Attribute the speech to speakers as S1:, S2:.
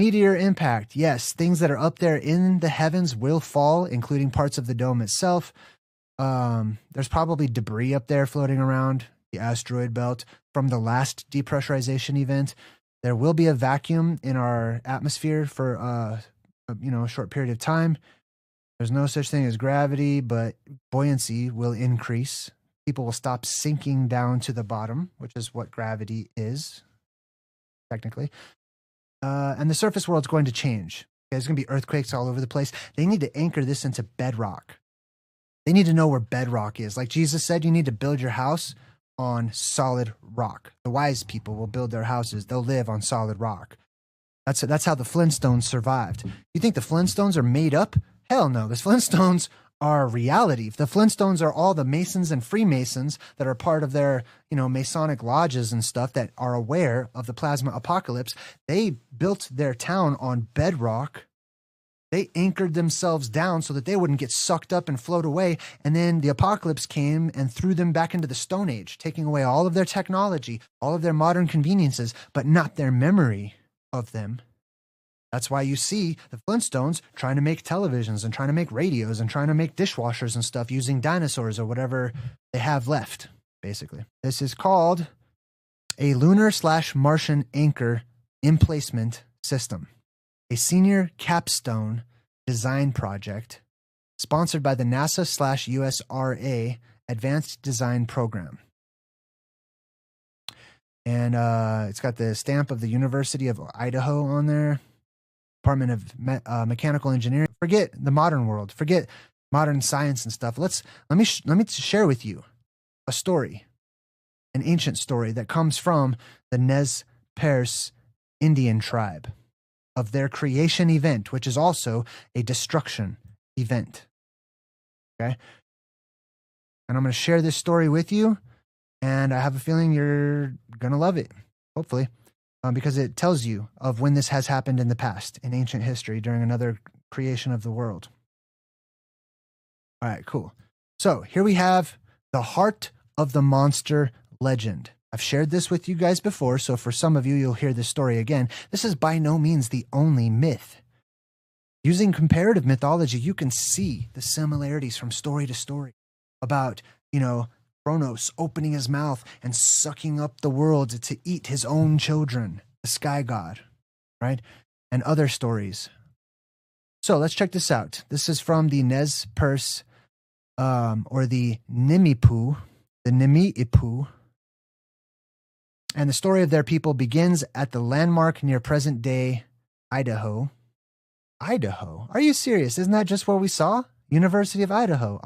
S1: Meteor impact. Yes, things that are up there in the heavens will fall, including parts of the dome itself. There's probably debris up there floating around the asteroid belt from the last depressurization event. There will be a vacuum in our atmosphere for a short period of time. There's no such thing as gravity, but buoyancy will increase. People will stop sinking down to the bottom, which is what gravity is, technically. And the surface world's going to change. There's going to be earthquakes all over the place. They need to anchor this into bedrock. They need to know where bedrock is. Like Jesus said, you need to build your house on solid rock. The wise people will build their houses. They'll live on solid rock. That's how the Flintstones survived. You think the Flintstones are made up? Hell no. The Flintstones are reality. The Flintstones are all the Masons and Freemasons that are part of their, Masonic lodges and stuff that are aware of the plasma apocalypse. They built their town on bedrock. They anchored themselves down so that they wouldn't get sucked up and float away. And then the apocalypse came and threw them back into the Stone Age, taking away all of their technology, all of their modern conveniences, but not their memory of them. That's why you see the Flintstones trying to make televisions and trying to make radios and trying to make dishwashers and stuff using dinosaurs or whatever they have left, basically. This is called a lunar/Martian anchor emplacement system, a senior capstone design project sponsored by the NASA/USRA Advanced Design Program. And it's got the stamp of the University of Idaho on there. Department of Mechanical Engineering. Forget the modern world. Forget modern science and stuff. Let me share with you a story, an ancient story that comes from the Nez Perce Indian tribe, of their creation event, which is also a destruction event. Okay? And I'm going to share this story with you, and I have a feeling you're going to love it, hopefully. Because it tells you of when this has happened in the past, in ancient history, during another creation of the world. All right, cool. So here we have the Heart of the Monster legend. I've shared this with you guys before, so for some of you, you'll hear this story again. This is by no means the only myth. Using comparative mythology, you can see the similarities from story to story about, Kronos opening his mouth and sucking up the world to eat his own children, the sky god, right? And other stories. So let's check this out. This is from the Nez Perce, or the Nimipu, and the story of their people begins at the landmark near present-day Idaho. Idaho? Are you serious? Isn't that just what we saw? University of Idaho.